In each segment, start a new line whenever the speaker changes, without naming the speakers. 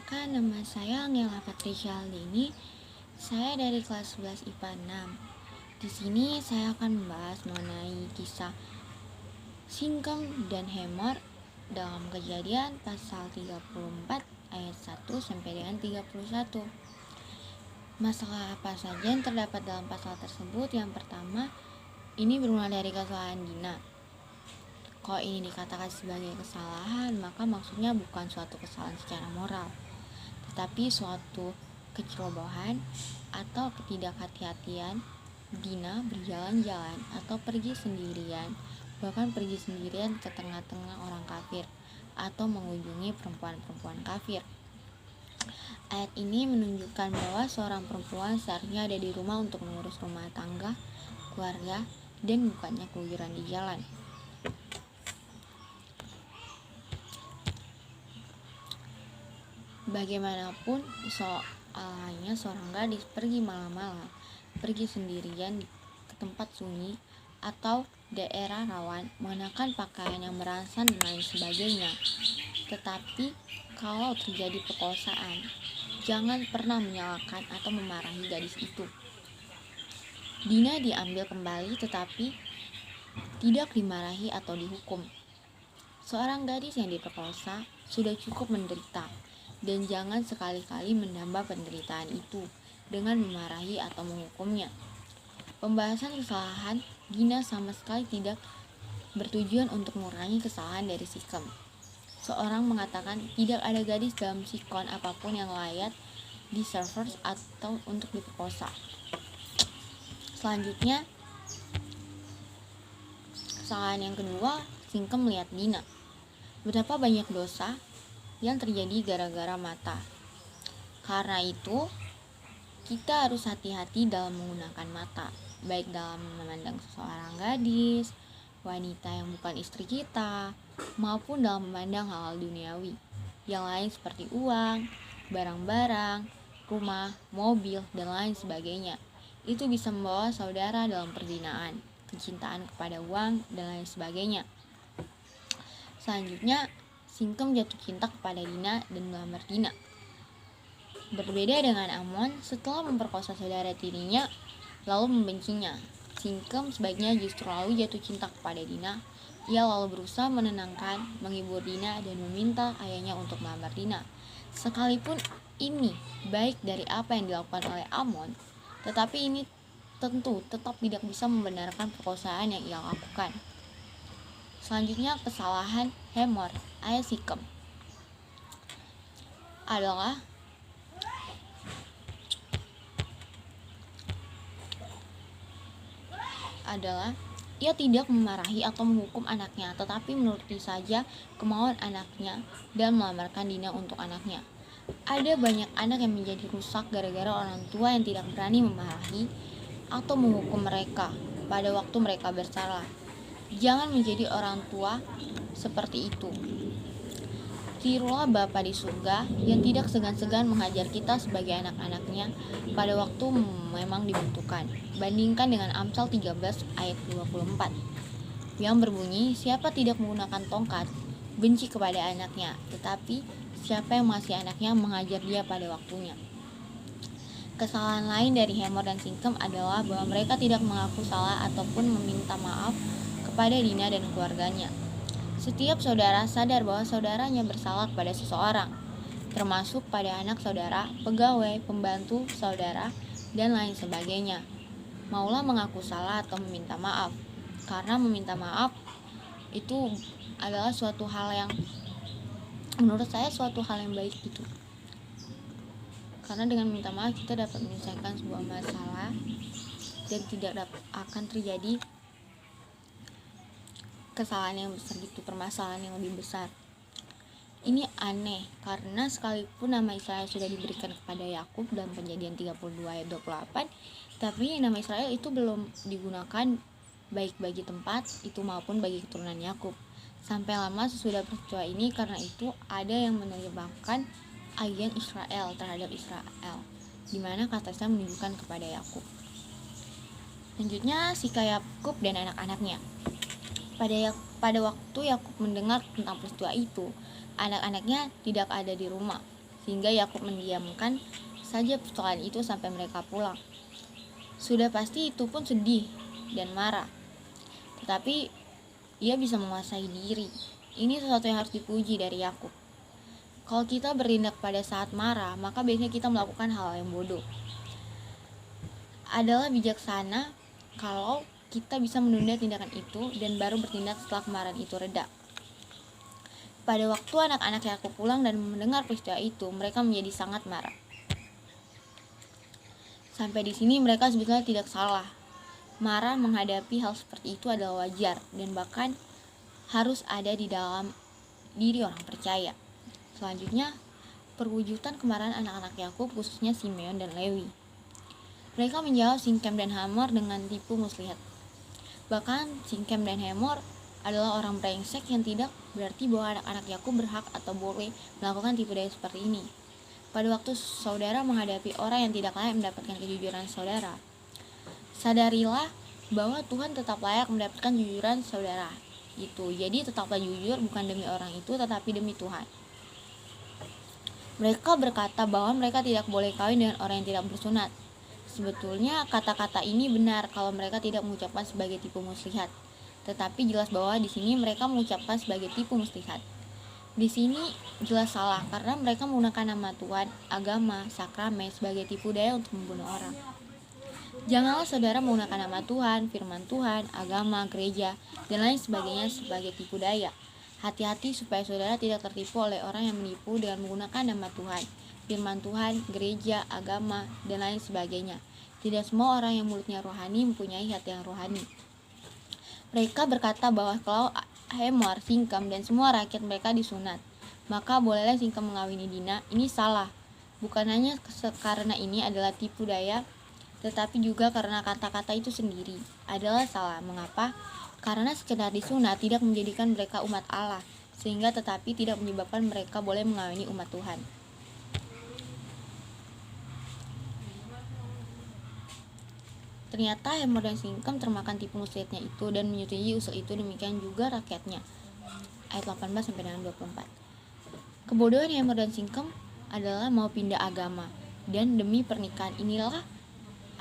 Perkenalkan, nama saya Angela Patricia Aldini. Saya dari kelas 11 IPA 6. Di sini saya akan membahas mengenai kisah Singkem dan Hemor dalam Kejadian pasal 34 ayat 1 sampai dengan 31. Masalah apa saja yang terdapat dalam pasal tersebut? Yang pertama, ini bermula dari kesalahan Dina. Kalau ini dikatakan sebagai kesalahan, maka maksudnya bukan suatu kesalahan secara moral, tetapi suatu kecerobohan atau ketidakhati-hatian Dina berjalan-jalan atau pergi sendirian, bahkan pergi sendirian ke tengah-tengah orang kafir atau mengunjungi perempuan-perempuan kafir. Ayat ini menunjukkan bahwa seorang perempuan seharusnya ada di rumah untuk mengurus rumah tangga, keluarga, dan bukannya keluyuran di jalan. Bagaimanapun soalnya seorang gadis pergi malam-malam, pergi sendirian ke tempat sunyi atau daerah rawan, mengenakan pakaian yang merangsang dan lain sebagainya. Tetapi kalau terjadi perkosaan, jangan pernah menyalahkan atau memarahi gadis itu. Dina diambil kembali tetapi tidak dimarahi atau dihukum. Seorang gadis yang diperkosa sudah cukup menderita, dan jangan sekali-kali menambah penderitaan itu dengan memarahi atau menghukumnya. Pembahasan kesalahan Dina sama sekali tidak bertujuan untuk mengurangi kesalahan dari Singkem. Seorang mengatakan tidak ada gadis dalam sikon apapun yang layak di servers atau untuk diperkosa. Selanjutnya, kesalahan yang kedua, Singkem melihat Dina. Betapa banyak dosa yang terjadi gara-gara mata. Karena itu, kita harus hati-hati dalam menggunakan mata, baik dalam memandang seseorang gadis, wanita yang bukan istri kita, maupun dalam memandang hal-hal duniawi yang lain seperti uang, barang-barang, rumah, mobil, dan lain sebagainya. Itu bisa membawa saudara dalam perzinaan, kecintaan kepada uang, dan lain sebagainya. Selanjutnya, Singkem jatuh cinta kepada Dina dan melamar Dina. Berbeda dengan Amon, setelah memperkosa saudara tirinya, lalu membencinya. Singkem sebaiknya justru lalu jatuh cinta kepada Dina. Ia lalu berusaha menenangkan, menghibur Dina, dan meminta ayahnya untuk melamar Dina. Sekalipun ini baik dari apa yang dilakukan oleh Amon, tetapi ini tentu tetap tidak bisa membenarkan perkosaan yang ia lakukan. Selanjutnya, kesalahan Hemor, ayah Singkem, adalah ia tidak memarahi atau menghukum anaknya, tetapi menuruti saja kemauan anaknya dan melamarkan Dina untuk anaknya. Ada banyak anak yang menjadi rusak gara-gara orang tua yang tidak berani memarahi atau menghukum mereka pada waktu mereka bersalah. Jangan menjadi orang tua seperti itu. Tirulah Bapa di surga yang tidak segan-segan mengajar kita sebagai anak-anaknya pada waktu memang dibutuhkan. Bandingkan dengan Amsal 13 ayat 24 yang berbunyi, siapa tidak menggunakan tongkat benci kepada anaknya, tetapi siapa yang mengasihi anaknya mengajar dia pada waktunya. Kesalahan lain dari Hemor dan Singkem adalah bahwa mereka tidak mengaku salah ataupun meminta maaf kepada Dina dan keluarganya. Setiap saudara sadar bahwa saudaranya bersalah kepada seseorang, termasuk pada anak saudara, pegawai, pembantu saudara, dan lain sebagainya. Maulah mengaku salah atau meminta maaf, karena meminta maaf itu adalah suatu hal yang menurut saya suatu hal yang baik gitu. Karena dengan minta maaf kita dapat menyelesaikan sebuah masalah dan tidak akan terjadi kesalahan yang besar gitu, permasalahan yang lebih besar. Ini aneh karena sekalipun nama Israel sudah diberikan kepada Yakub dalam Kejadian 32 ayat 28, tapi nama Israel itu belum digunakan baik bagi tempat itu maupun bagi keturunan Yakub. Sampai lama sesudah peristiwa ini, karena itu ada yang menerjemahkan agen Israel terhadap Israel, di mana kata Israel menunjukkan kepada Yakub. Selanjutnya, sikap Yakub dan anak-anaknya. Pada waktu Yakub mendengar tentang peristiwa itu, anak-anaknya tidak ada di rumah. sehingga Yakub mendiamkan saja persoalan itu sampai mereka pulang. Sudah pasti itu pun sedih dan marah, tetapi ia bisa menguasai diri. Ini sesuatu yang harus dipuji dari Yakub. Kalau kita bertindak pada saat marah, maka biasanya kita melakukan hal yang bodoh. Adalah bijaksana kalau kita bisa menunda tindakan itu dan baru bertindak setelah kemarahan itu reda. Pada waktu anak-anak Yakub pulang dan mendengar peristiwa itu, mereka menjadi sangat marah. Sampai di sini mereka sebetulnya tidak salah. Marah menghadapi hal seperti itu adalah wajar dan bahkan harus ada di dalam diri orang percaya. Selanjutnya, perwujudan kemarahan anak-anak Yakub khususnya Simeon dan Lewi. Mereka menjawab Sikem dan Hamor dengan tipu muslihat. Bahkan Sikem dan Hamor adalah orang brengsek yang tidak berarti bahwa anak-anak Yakub berhak atau boleh melakukan tipu daya seperti ini. Pada waktu saudara menghadapi orang yang tidak layak mendapatkan kejujuran saudara, sadarilah bahwa Tuhan tetap layak mendapatkan kejujuran saudara itu. Jadi tetaplah jujur, bukan demi orang itu tetapi demi Tuhan. Mereka berkata bahwa mereka tidak boleh kawin dengan orang yang tidak bersunat. Sebetulnya kata-kata ini benar kalau mereka tidak mengucapkan sebagai tipu muslihat. Tetapi jelas bahwa di sini mereka mengucapkan sebagai tipu muslihat. Di sini jelas salah karena mereka menggunakan nama Tuhan, agama, sakramen sebagai tipu daya untuk membunuh orang. Janganlah saudara menggunakan nama Tuhan, firman Tuhan, agama, gereja, dan lain sebagainya sebagai tipu daya. Hati-hati supaya saudara tidak tertipu oleh orang yang menipu dengan menggunakan nama Tuhan, firman Tuhan, gereja, agama, dan lain sebagainya. Tidak semua orang yang mulutnya rohani mempunyai hati yang rohani. Mereka berkata bahwa kalau Hamor, Sikem, dan semua rakyat mereka disunat, maka bolehlah Sikem mengawini Dina. Ini salah. Bukan hanya karena ini adalah tipu daya, tetapi juga karena kata-kata itu sendiri adalah salah. Mengapa? Karena sekedar disunat tidak menjadikan mereka umat Allah, sehingga tetapi tidak menyebabkan mereka boleh mengawini umat Tuhan. Ternyata Hamor dan Sikem termakan tipu muslihatnya itu dan menyetujui usul itu, demikian juga rakyatnya. Ayat 18-24. Kebodohan Hamor dan Sikem adalah mau pindah agama dan demi pernikahan inilah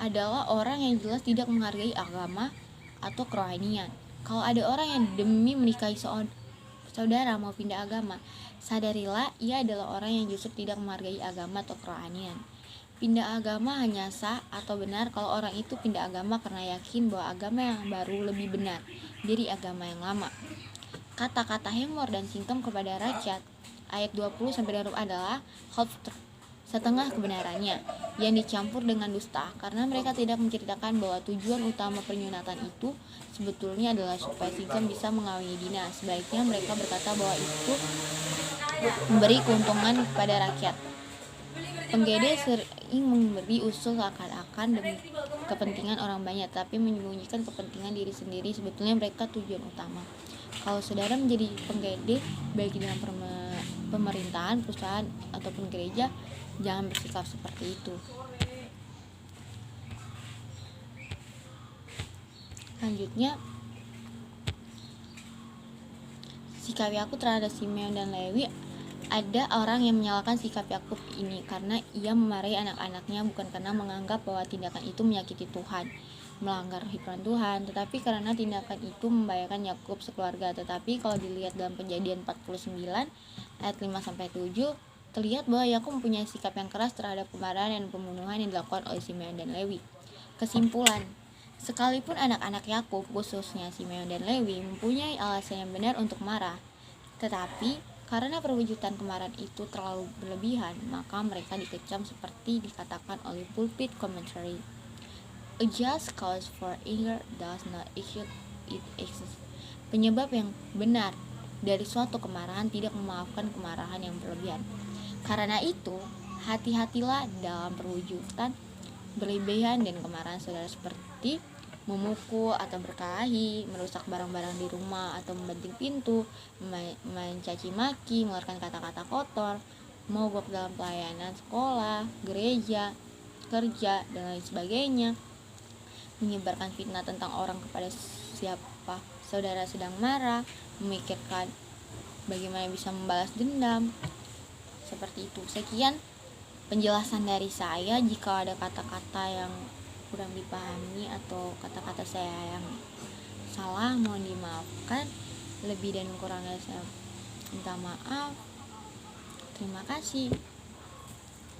adalah orang yang jelas tidak menghargai agama atau kerohanian. Kalau ada orang yang demi menikahi saudara mau pindah agama, sadarilah ia adalah orang yang justru tidak menghargai agama atau kerohanian. Pindah agama hanya sah atau benar kalau orang itu pindah agama karena yakin bahwa agama yang baru lebih benar dari agama yang lama. Kata-kata Hamor dan Sikem kepada rakyat ayat 20-24 adalah setengah kebenarannya yang dicampur dengan dusta, karena mereka tidak menceritakan bahwa tujuan utama penyunatan itu sebetulnya adalah supaya Sikem bisa mengawini Dina. Sebaiknya mereka berkata bahwa itu memberi keuntungan kepada rakyat. Penggede sering memberi usul seakan-akan demi kepentingan orang banyak, tapi menyembunyikan kepentingan diri sendiri. Sebetulnya mereka tujuan utama. Kalau saudara menjadi penggede, baik di dalam pemerintahan, perusahaan, ataupun gereja, jangan bersikap seperti itu. Selanjutnya, sikap Yakub terhadap Simeon dan Lewi. Ada orang yang menyalahkan sikap Yakub ini karena ia memarahi anak-anaknya bukan karena menganggap bahwa tindakan itu menyakiti Tuhan, melanggar firman Tuhan, tetapi karena tindakan itu membahayakan Yakub sekeluarga. Tetapi kalau dilihat dalam Kejadian 49 ayat 5-7, terlihat bahwa Yakub mempunyai sikap yang keras terhadap kemarahan dan pembunuhan yang dilakukan oleh Simeon dan Lewi. Kesimpulan, sekalipun anak-anak Yakub, khususnya Simeon dan Lewi, mempunyai alasan yang benar untuk marah, tetapi karena perwujudan kemarahan itu terlalu berlebihan, maka mereka dikecam seperti dikatakan oleh Pulpit Commentary. A just cause for anger does not exist. Penyebab yang benar dari suatu kemarahan tidak memaafkan kemarahan yang berlebihan. Karena itu, hati-hatilah dalam perwujudan berlebihan dan kemarahan saudara, seperti memukul atau berkelahi, merusak barang-barang di rumah atau membanting pintu, mencaci maki, mengeluarkan kata-kata kotor, mogok dalam pelayanan sekolah, gereja, kerja, dan lain sebagainya, menyebarkan fitnah tentang orang kepada siapa saudara sedang marah, memikirkan bagaimana bisa membalas dendam, seperti itu. Sekian penjelasan dari saya. Jika ada kata-kata yang kurang dipahami atau kata-kata saya yang salah, mohon dimaafkan. Lebih dan kurangnya saya minta maaf. Terima kasih.